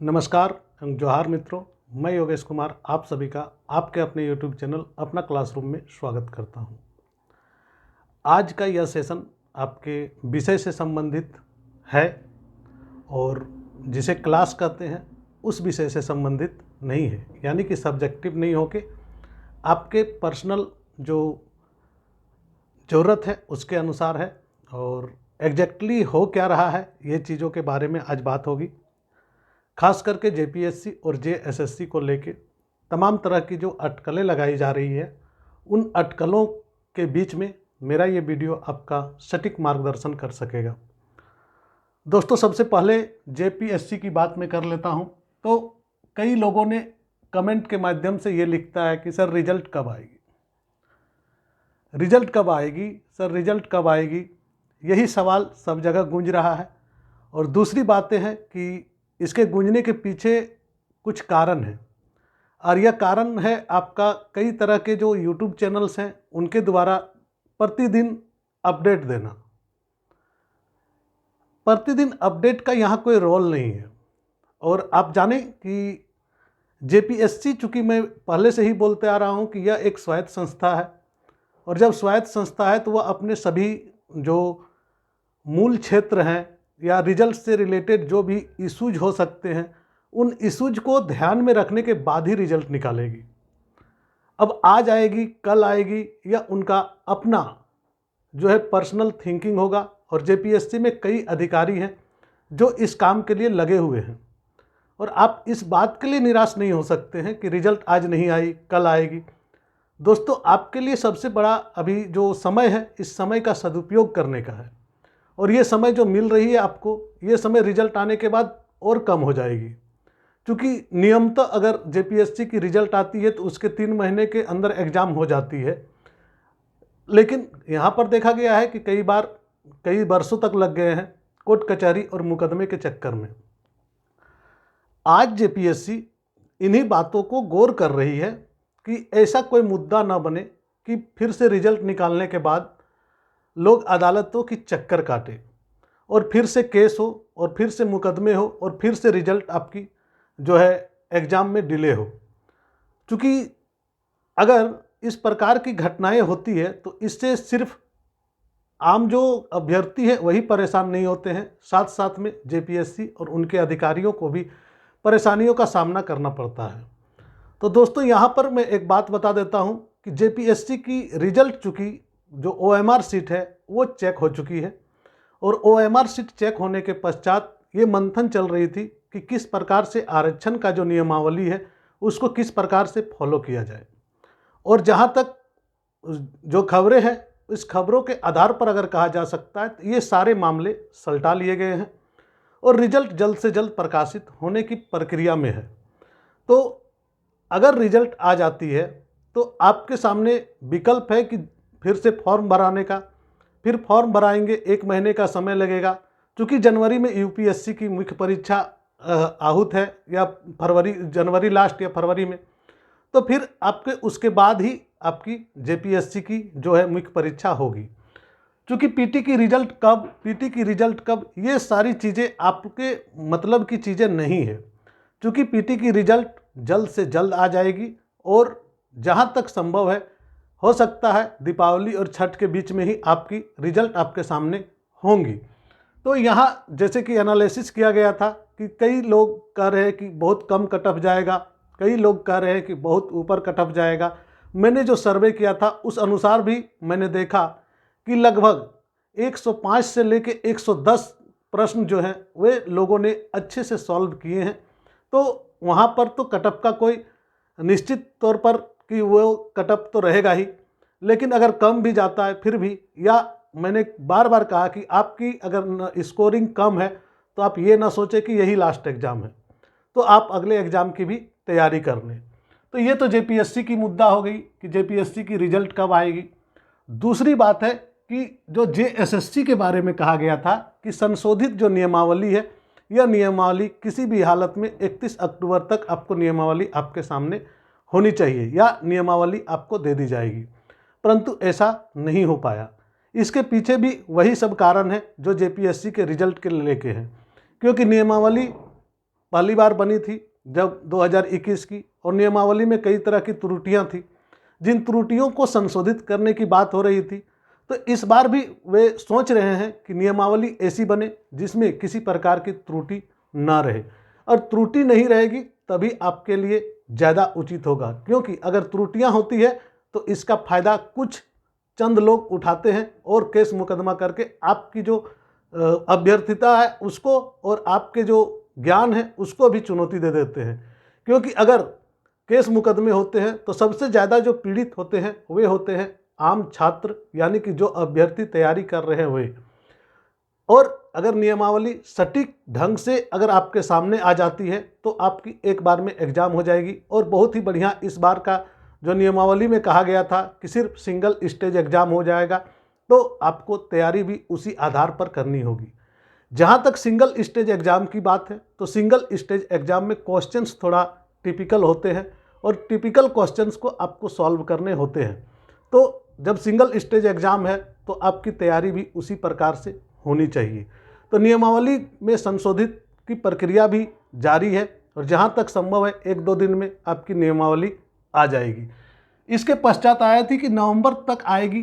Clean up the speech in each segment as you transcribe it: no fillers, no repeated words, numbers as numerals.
नमस्कार जोहार मित्रों। मैं योगेश कुमार आप सभी का आपके अपने YouTube चैनल अपना क्लासरूम में स्वागत करता हूं। आज का यह सेशन आपके विषय से संबंधित है और जिसे क्लास कहते हैं उस विषय से संबंधित नहीं है, यानी कि सब्जेक्टिव नहीं होके आपके पर्सनल जो ज़रूरत है उसके अनुसार है। और एग्जैक्टली हो क्या रहा है ये चीज़ों के बारे में आज बात होगी। खास करके जेपीएससी और जेएसएससी को लेके तमाम तरह की जो अटकलें लगाई जा रही है, उन अटकलों के बीच में मेरा ये वीडियो आपका सटीक मार्गदर्शन कर सकेगा। दोस्तों, सबसे पहले जेपीएससी की बात मैं कर लेता हूँ। तो कई लोगों ने कमेंट के माध्यम से ये लिखता है कि सर रिजल्ट कब आएगी, रिजल्ट कब आएगी, सर रिजल्ट कब आएगी। यही सवाल सब जगह गूंज रहा है। और दूसरी बातें हैं कि इसके गूंजने के पीछे कुछ कारण हैं, और यह कारण है आपका कई तरह के जो यूट्यूब चैनल्स हैं उनके द्वारा प्रतिदिन अपडेट देना। प्रतिदिन अपडेट का यहाँ कोई रोल नहीं है। और आप जानें कि जेपीएससी, चूँकि मैं पहले से ही बोलते आ रहा हूँ कि यह एक स्वायत्त संस्था है, और जब स्वायत्त संस्था है तो वह अपने सभी जो मूल क्षेत्र हैं या रिजल्ट से रिलेटेड जो भी इशूज हो सकते हैं, उन इशूज को ध्यान में रखने के बाद ही रिजल्ट निकालेगी। अब आज आएगी कल आएगी या उनका अपना जो है पर्सनल थिंकिंग होगा। और जेपीएससी में कई अधिकारी हैं जो इस काम के लिए लगे हुए हैं, और आप इस बात के लिए निराश नहीं हो सकते हैं कि रिजल्ट आज नहीं आई कल आएगी। दोस्तों, आपके लिए सबसे बड़ा अभी जो समय है, इस समय का सदुपयोग करने का है। और ये समय जो मिल रही है आपको, ये समय रिजल्ट आने के बाद और कम हो जाएगी। क्योंकि नियमतः अगर जेपीएससी की रिजल्ट आती है तो उसके 3 महीने के अंदर एग्ज़ाम हो जाती है। लेकिन यहाँ पर देखा गया है कि कई बार कई वर्षों तक लग गए हैं कोर्ट कचहरी और मुकदमे के चक्कर में। आज जेपीएससी इन्हीं बातों को गौर कर रही है कि ऐसा कोई मुद्दा ना बने कि फिर से रिजल्ट निकालने के बाद लोग अदालतों की चक्कर काटे और फिर से केस हो और फिर से मुकदमे हो और फिर से रिजल्ट आपकी जो है एग्ज़ाम में डिले हो। क्योंकि अगर इस प्रकार की घटनाएं होती है तो इससे सिर्फ आम जो अभ्यर्थी है वही परेशान नहीं होते हैं, साथ साथ में जेपीएससी और उनके अधिकारियों को भी परेशानियों का सामना करना पड़ता है। तो दोस्तों, यहाँ पर मैं एक बात बता देता हूँ कि जेपीएससी की रिजल्ट चूँकि जो ओएमआर सीट है वो चेक हो चुकी है, और ओएमआर सीट चेक होने के पश्चात ये मंथन चल रही थी कि किस प्रकार से आरक्षण का जो नियमावली है उसको किस प्रकार से फॉलो किया जाए। और जहाँ तक जो खबरें हैं, इस खबरों के आधार पर अगर कहा जा सकता है तो ये सारे मामले सलटा लिए गए हैं और रिजल्ट जल्द से जल्द प्रकाशित होने की प्रक्रिया में है। तो अगर रिजल्ट आ जाती है तो आपके सामने विकल्प है कि फिर से फॉर्म भराने का। फिर फॉर्म भराएंगे, 1 महीने का समय लगेगा। क्योंकि जनवरी में यूपीएससी की मुख्य परीक्षा आहूत है, या जनवरी लास्ट या फरवरी में। तो फिर आपके उसके बाद ही आपकी जेपीएससी की जो है मुख्य परीक्षा होगी। क्योंकि पीटी की रिजल्ट कब, ये सारी चीज़ें आपके मतलब की चीज़ें नहीं है। क्योंकि पीटी की रिजल्ट जल्द से जल्द आ जाएगी, और जहाँ तक संभव है हो सकता है दीपावली और छठ के बीच में ही आपकी रिजल्ट आपके सामने होंगी। तो यहाँ जैसे कि एनालिसिस किया गया था कि कई लोग कह रहे हैं कि बहुत कम कट ऑफ जाएगा, कई लोग कह रहे हैं कि बहुत ऊपर कट ऑफ जाएगा। मैंने जो सर्वे किया था उस अनुसार भी मैंने देखा कि लगभग 105 से लेके 110 प्रश्न जो हैं वे लोगों ने अच्छे से सॉल्व किए हैं। तो वहाँ पर तो कट ऑफ का कोई निश्चित तौर पर कि वो कट ऑफ तो रहेगा ही, लेकिन अगर कम भी जाता है फिर भी, या मैंने बार बार कहा कि आपकी अगर स्कोरिंग कम है तो आप ये ना सोचें कि यही लास्ट एग्ज़ाम है, तो आप अगले एग्ज़ाम की भी तैयारी कर लें। तो ये तो जेपीएससी की मुद्दा हो गई कि जेपीएससी की रिजल्ट कब आएगी। दूसरी बात है कि जो जेएसएससी के बारे में कहा गया था कि संशोधित जो नियमावली है, यह नियमावली किसी भी हालत में 31 अक्टूबर तक आपको नियमावली आपके सामने होनी चाहिए या नियमावली आपको दे दी जाएगी, परंतु ऐसा नहीं हो पाया। इसके पीछे भी वही सब कारण है जो जेपीएससी के रिजल्ट के लेके हैं। क्योंकि नियमावली पहली बार बनी थी जब 2021 की, और नियमावली में कई तरह की त्रुटियां थी, जिन त्रुटियों को संशोधित करने की बात हो रही थी। तो इस बार भी वे सोच रहे हैं कि नियमावली ऐसी बने जिसमें किसी प्रकार की त्रुटि ना रहे, और त्रुटि नहीं रहेगी तभी आपके लिए ज़्यादा उचित होगा, क्योंकि अगर त्रुटियां होती है तो इसका फ़ायदा कुछ चंद लोग उठाते हैं और केस मुकदमा करके आपकी जो अभ्यर्थिता है उसको और आपके जो ज्ञान है उसको भी चुनौती दे देते हैं। क्योंकि अगर केस मुकदमे होते हैं तो सबसे ज़्यादा जो पीड़ित होते हैं वे होते हैं आम छात्र, यानी कि जो अभ्यर्थी तैयारी कर रहे हैं वे। और अगर नियमावली सटीक ढंग से अगर आपके सामने आ जाती है तो आपकी एक बार में एग्ज़ाम हो जाएगी। और बहुत ही बढ़िया इस बार का जो नियमावली में कहा गया था कि सिर्फ सिंगल स्टेज एग्ज़ाम हो जाएगा, तो आपको तैयारी भी उसी आधार पर करनी होगी। जहाँ तक सिंगल स्टेज एग्ज़ाम की बात है तो सिंगल स्टेज एग्ज़ाम में क्वेश्चंस थोड़ा टिपिकल होते हैं और टिपिकल क्वेश्चंस को आपको सॉल्व करने होते हैं। तो जब सिंगल स्टेज एग्ज़ाम है तो आपकी तैयारी भी उसी प्रकार से होनी चाहिए। तो नियमावली में संशोधित की प्रक्रिया भी जारी है और जहाँ तक संभव है 1-2 दिन में आपकी नियमावली आ जाएगी। इसके पश्चात आया थी कि नवंबर तक आएगी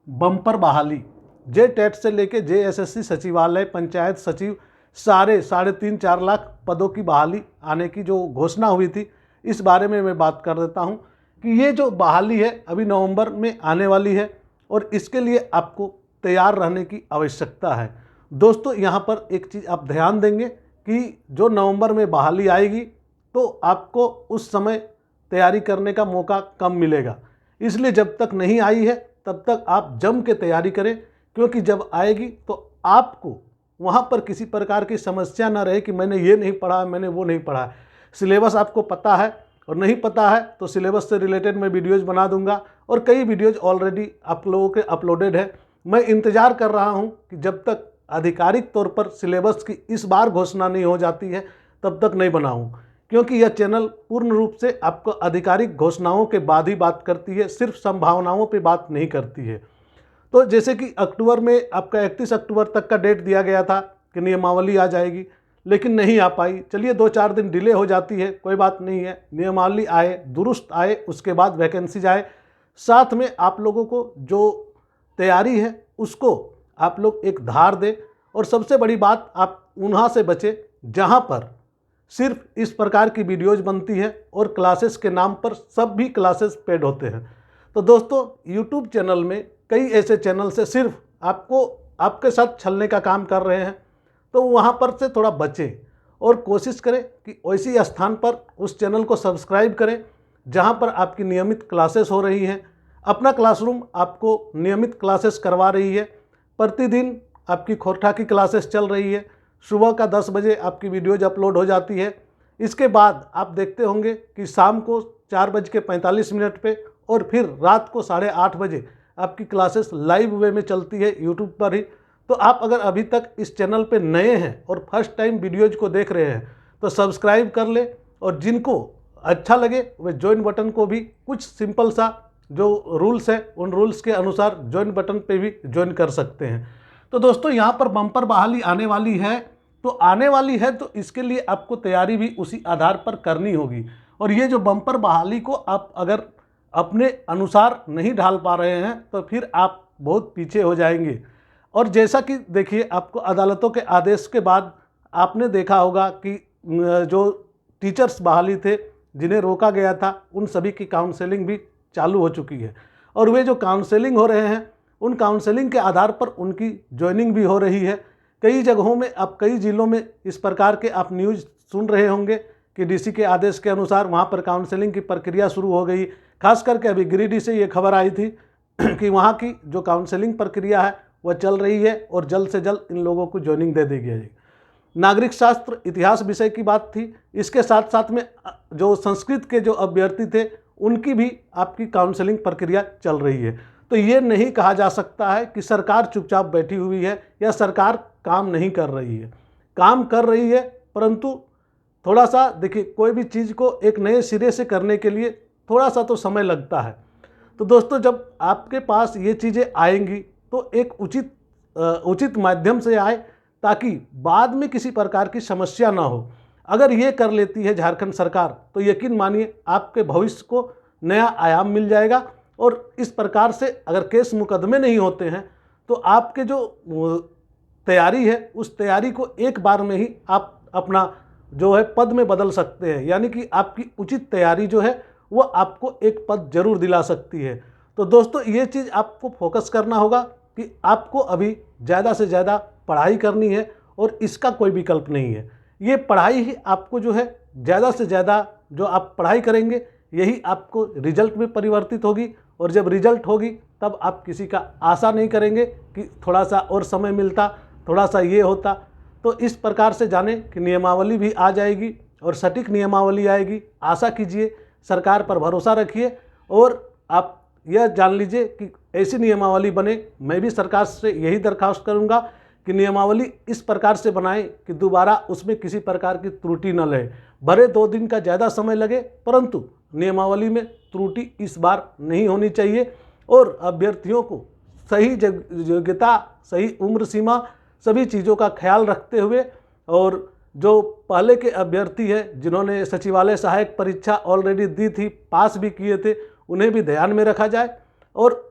बम्पर बहाली। जे टेट से लेके JSSC सचिवालय, पंचायत सचिव, सारे 3.5-4 लाख पदों की बहाली आने की जो घोषणा हुई थी, इस बारे में मैं बात कर देता हूं कि ये जो बहाली है अभी नवंबर में आने वाली है और इसके लिए आपको तैयार रहने की आवश्यकता है। दोस्तों यहाँ पर एक चीज़ आप ध्यान देंगे कि जो नवंबर में बहाली आएगी तो आपको उस समय तैयारी करने का मौका कम मिलेगा, इसलिए जब तक नहीं आई है तब तक आप जम के तैयारी करें, क्योंकि जब आएगी तो आपको वहाँ पर किसी प्रकार की समस्या ना रहे कि मैंने ये नहीं पढ़ा, मैंने वो नहीं पढ़ा। सिलेबस आपको पता है और नहीं पता है तो सिलेबस से रिलेटेड मैं वीडियोज़ बना दूंगा और कई वीडियोज़ ऑलरेडी आप लोगों के अपलोडेड है। मैं इंतज़ार कर रहा हूँ कि जब तक आधिकारिक तौर पर सिलेबस की इस बार घोषणा नहीं हो जाती है तब तक नहीं बनाऊँ, क्योंकि यह चैनल पूर्ण रूप से आपको आधिकारिक घोषणाओं के बाद ही बात करती है, सिर्फ संभावनाओं पे बात नहीं करती है। तो जैसे कि अक्टूबर में आपका 31 अक्टूबर तक का डेट दिया गया था कि नियमावली आ जाएगी, लेकिन नहीं आ पाई। चलिए 2-4 दिन डिले हो जाती है, कोई बात नहीं है। नियमावली आए, दुरुस्त आए, उसके बाद वैकेंसी आए, साथ में आप लोगों को जो तैयारी है उसको आप लोग एक धार दें। और सबसे बड़ी बात, आप उन्हां से बचें जहां पर सिर्फ इस प्रकार की वीडियोज बनती है और क्लासेस के नाम पर सब भी क्लासेस पेड होते हैं। तो दोस्तों यूट्यूब चैनल में कई ऐसे चैनल से सिर्फ आपको आपके साथ छलने का काम कर रहे हैं, तो वहाँ पर से थोड़ा बचें और कोशिश करें कि वैसी स्थान पर उस चैनल को सब्सक्राइब करें जहाँ पर आपकी नियमित क्लासेस हो रही हैं। अपना क्लासरूम आपको नियमित क्लासेस करवा रही है, प्रतिदिन आपकी खोरठा की क्लासेस चल रही है, सुबह का 10 बजे आपकी वीडियोज अपलोड हो जाती है। इसके बाद आप देखते होंगे कि शाम को 4:45 पे और फिर रात को 8:30 बजे आपकी क्लासेस लाइव वे में चलती है यूट्यूब पर ही। तो आप अगर अभी तक इस चैनल पे नए हैं और फर्स्ट टाइम वीडियोज को देख रहे हैं तो सब्सक्राइब कर ले, और जिनको अच्छा लगे वे ज्वाइन बटन को भी कुछ सिंपल सा जो रूल्स है उन रूल्स के अनुसार ज्वाइन बटन पे भी ज्वाइन कर सकते हैं। तो दोस्तों यहाँ पर बम्पर बहाली आने वाली है, तो इसके लिए आपको तैयारी भी उसी आधार पर करनी होगी। और ये जो बम्पर बहाली को आप अगर अपने अनुसार नहीं ढाल पा रहे हैं तो फिर आप बहुत पीछे हो जाएंगे। और जैसा कि देखिए, आपको अदालतों के आदेश के बाद आपने देखा होगा कि जो टीचर्स बहाली थे जिन्हें रोका गया था उन सभी की काउंसलिंग भी चालू हो चुकी है, और वे जो काउंसलिंग हो रहे हैं उन काउंसलिंग के आधार पर उनकी ज्वाइनिंग भी हो रही है। कई जगहों में, अब कई ज़िलों में इस प्रकार के आप न्यूज़ सुन रहे होंगे कि DC के आदेश के अनुसार वहाँ पर काउंसलिंग की प्रक्रिया शुरू हो गई। खास करके अभी गिरिडीह से ये खबर आई थी कि वहाँ की जो काउंसलिंग प्रक्रिया है वह चल रही है और जल्द से जल्द इन लोगों को ज्वाइनिंग दे दी जाएगी। नागरिक शास्त्र, इतिहास विषय की बात थी। इसके साथ साथ में जो संस्कृत के जो अभ्यर्थी थे उनकी भी आपकी काउंसलिंग प्रक्रिया चल रही है। तो ये नहीं कहा जा सकता है कि सरकार चुपचाप बैठी हुई है या सरकार काम नहीं कर रही है। काम कर रही है, परंतु थोड़ा सा देखिए, कोई भी चीज़ को एक नए सिरे से करने के लिए थोड़ा सा तो समय लगता है। तो दोस्तों, जब आपके पास ये चीज़ें आएंगी तो एक उचित माध्यम से आए ताकि बाद में किसी प्रकार की समस्या ना हो। अगर ये कर लेती है झारखंड सरकार तो यकीन मानिए आपके भविष्य को नया आयाम मिल जाएगा। और इस प्रकार से अगर केस मुकदमे नहीं होते हैं तो आपके जो तैयारी है उस तैयारी को एक बार में ही आप अपना जो है पद में बदल सकते हैं, यानी कि आपकी उचित तैयारी जो है वो आपको एक पद जरूर दिला सकती है। तो दोस्तों ये चीज़ आपको फोकस करना होगा कि आपको अभी ज़्यादा से ज़्यादा पढ़ाई करनी है और इसका कोई विकल्प नहीं है। ये पढ़ाई ही आपको जो है ज़्यादा से ज़्यादा जो आप पढ़ाई करेंगे यही आपको रिजल्ट में परिवर्तित होगी, और जब रिजल्ट होगी तब आप किसी का आशा नहीं करेंगे कि थोड़ा सा और समय मिलता, थोड़ा सा ये होता। तो इस प्रकार से जाने कि नियमावली भी आ जाएगी और सटीक नियमावली आएगी। आशा कीजिए, सरकार पर भरोसा रखिए और आप यह जान लीजिए कि ऐसी नियमावली बने। मैं भी सरकार से यही दरख्वास्त करूंगा कि नियमावली इस प्रकार से बनाएं कि दोबारा उसमें किसी प्रकार की त्रुटि न रहे। भले 2 दिन का ज़्यादा समय लगे, परंतु नियमावली में त्रुटि इस बार नहीं होनी चाहिए। और अभ्यर्थियों को सही योग्यता, सही उम्र सीमा, सभी चीज़ों का ख्याल रखते हुए, और जो पहले के अभ्यर्थी हैं जिन्होंने सचिवालय सहायक परीक्षा ऑलरेडी दी थी, पास भी किए थे, उन्हें भी ध्यान में रखा जाए। और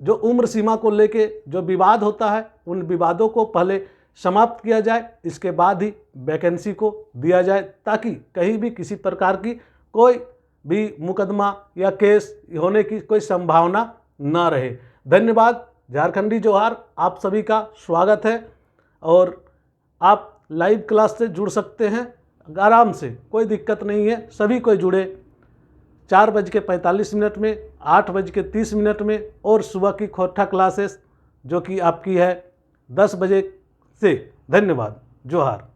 जो उम्र सीमा को लेके जो विवाद होता है उन विवादों को पहले समाप्त किया जाए, इसके बाद ही वैकेंसी को दिया जाए, ताकि कहीं भी किसी प्रकार की कोई भी मुकदमा या केस होने की कोई संभावना ना रहे। धन्यवाद। झारखंडी जोहार, आप सभी का स्वागत है। और आप लाइव क्लास से जुड़ सकते हैं आराम से, कोई दिक्कत नहीं है। सभी कोई जुड़े 4:45 में, 8:30 में, और सुबह की खोटा क्लासेस जो कि आपकी है 10 बजे से। धन्यवाद। जोहार।